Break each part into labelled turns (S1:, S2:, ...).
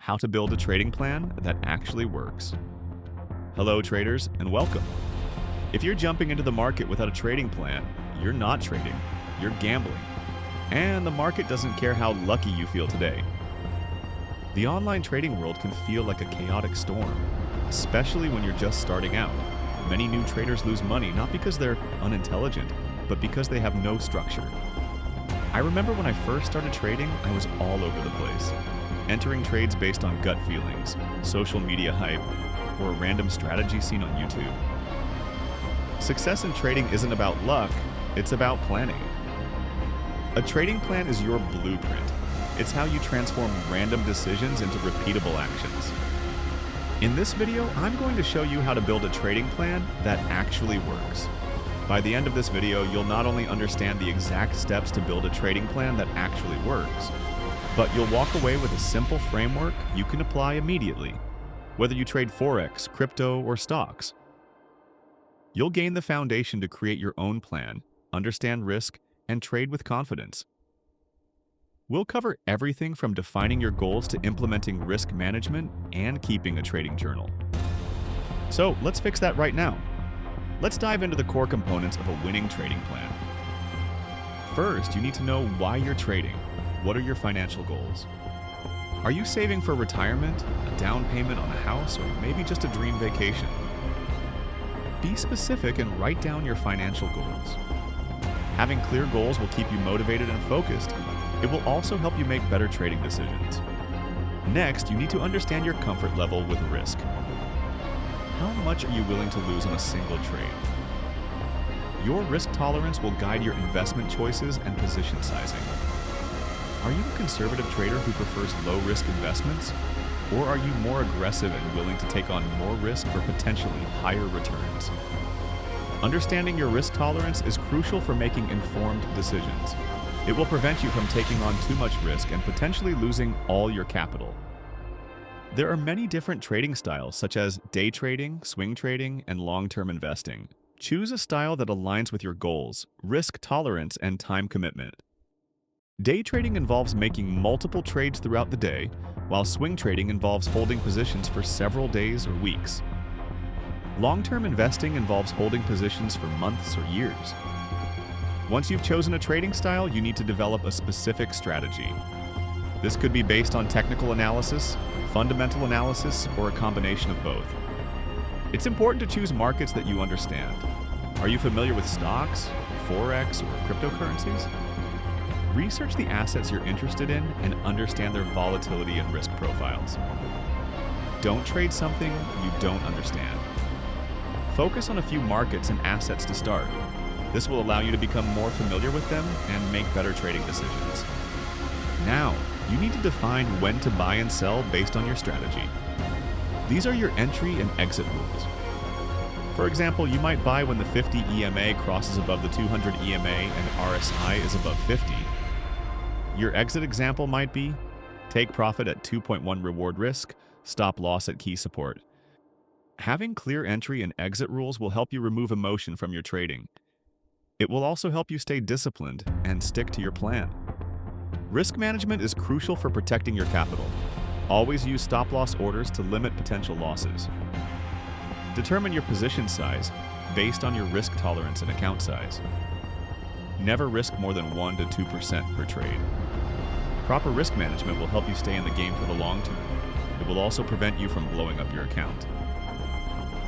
S1: how to build a trading plan that actually works. Hello traders, and welcome. If you're jumping into the market without a trading plan, you're not trading, you're gambling. And the market doesn't care how lucky you feel today. The online trading world can feel like a chaotic storm, especially when you're just starting out. Many new traders lose money not because they're unintelligent, but because they have no structure. I remember when I first started trading, I was all over the place, entering trades based on gut feelings, social media hype, or a random strategy seen on YouTube. Success in trading isn't about luck, it's about planning. A trading plan is your blueprint. It's how you transform random decisions into repeatable actions. In this video, I'm going to show you how to build a trading plan that actually works. By the end of this video, you'll not only understand the exact steps to build a trading plan that actually works, but you'll walk away with a simple framework you can apply immediately, whether you trade Forex, crypto, or stocks. You'll gain the foundation to create your own plan, understand risk, and trade with confidence. We'll cover everything from defining your goals to implementing risk management and keeping a trading journal. So let's fix that right now. Let's dive into the core components of a winning trading plan. First, you need to know why you're trading. What are your financial goals? Are you saving for retirement, a down payment on a house, or maybe just a dream vacation? Be specific and write down your financial goals. Having clear goals will keep you motivated and focused. It will also help you make better trading decisions. Next, you need to understand your comfort level with risk. How much are you willing to lose on a single trade? Your risk tolerance will guide your investment choices and position sizing. Are you a conservative trader who prefers low-risk investments? Or are you more aggressive and willing to take on more risk for potentially higher returns? Understanding your risk tolerance is crucial for making informed decisions. It will prevent you from taking on too much risk and potentially losing all your capital. There are many different trading styles, such as day trading, swing trading, and long-term investing. Choose a style that aligns with your goals, risk tolerance, and time commitment. Day trading involves making multiple trades throughout the day, while swing trading involves holding positions for several days or weeks. Long-term investing involves holding positions for months or years. Once you've chosen a trading style, you need to develop a specific strategy. This could be based on technical analysis, fundamental analysis, or a combination of both. It's important to choose markets that you understand. Are you familiar with stocks, Forex, or cryptocurrencies? Research the assets you're interested in and understand their volatility and risk profiles. Don't trade something you don't understand. Focus on a few markets and assets to start. This will allow you to become more familiar with them and make better trading decisions. Now, you need to define when to buy and sell based on your strategy. These are your entry and exit rules. For example, you might buy when the 50 EMA crosses above the 200 EMA and RSI is above 50. Your exit example might be, take profit at 2.1 reward risk, stop loss at key support. Having clear entry and exit rules will help you remove emotion from your trading. It will also help you stay disciplined and stick to your plan. Risk management is crucial for protecting your capital. Always use stop-loss orders to limit potential losses. Determine your position size based on your risk tolerance and account size. Never risk more than 1 to 2% per trade. Proper risk management will help you stay in the game for the long term. It will also prevent you from blowing up your account.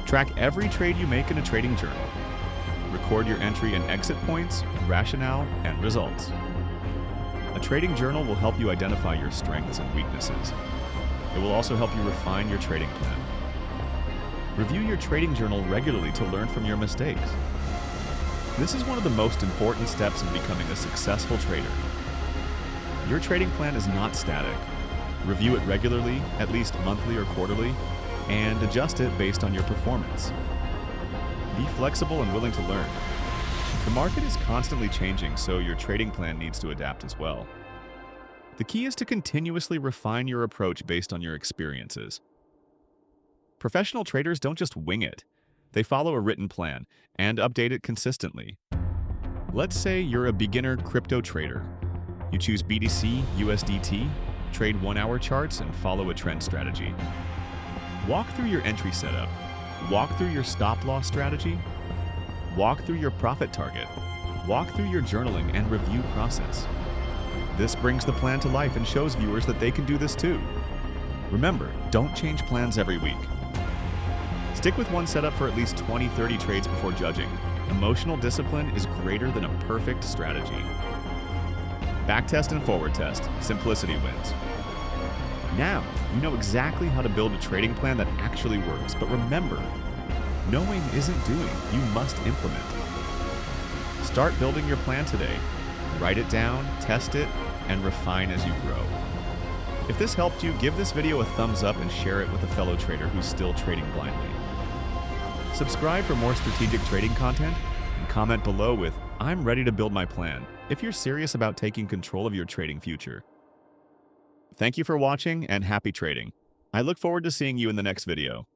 S1: Track every trade you make in a trading journal. Record your entry and exit points, rationale, and results. A trading journal will help you identify your strengths and weaknesses. It will also help you refine your trading plan. Review your trading journal regularly to learn from your mistakes. This is one of the most important steps in becoming a successful trader. Your trading plan is not static. Review it regularly, at least monthly or quarterly, and adjust it based on your performance. Be flexible and willing to learn. The market is constantly changing, so your trading plan needs to adapt as well. The key is to continuously refine your approach based on your experiences. Professional traders don't just wing it. They follow a written plan and update it consistently. Let's say you're a beginner crypto trader. You choose BTC, USDT, Trade 1-hour charts and follow a trend strategy. Walk through your entry setup. Walk through your stop-loss strategy. Walk through your profit target. Walk through your journaling and review process. This brings the plan to life and shows viewers that they can do this too. Remember, don't change plans every week. Stick with one setup for at least 20-30 trades before judging. Emotional discipline is greater than a perfect strategy. Backtest and forward test. Simplicity wins. Now, you know exactly how to build a trading plan that actually works, but remember, knowing isn't doing, you must implement. Start building your plan today. Write it down, test it, and refine as you grow. If this helped you, give this video a thumbs up and share it with a fellow trader who's still trading blindly. Subscribe for more strategic trading content and comment below with "I'm ready to build my plan" if you're serious about taking control of your trading future. Thank you for watching and happy trading. I look forward to seeing you in the next video.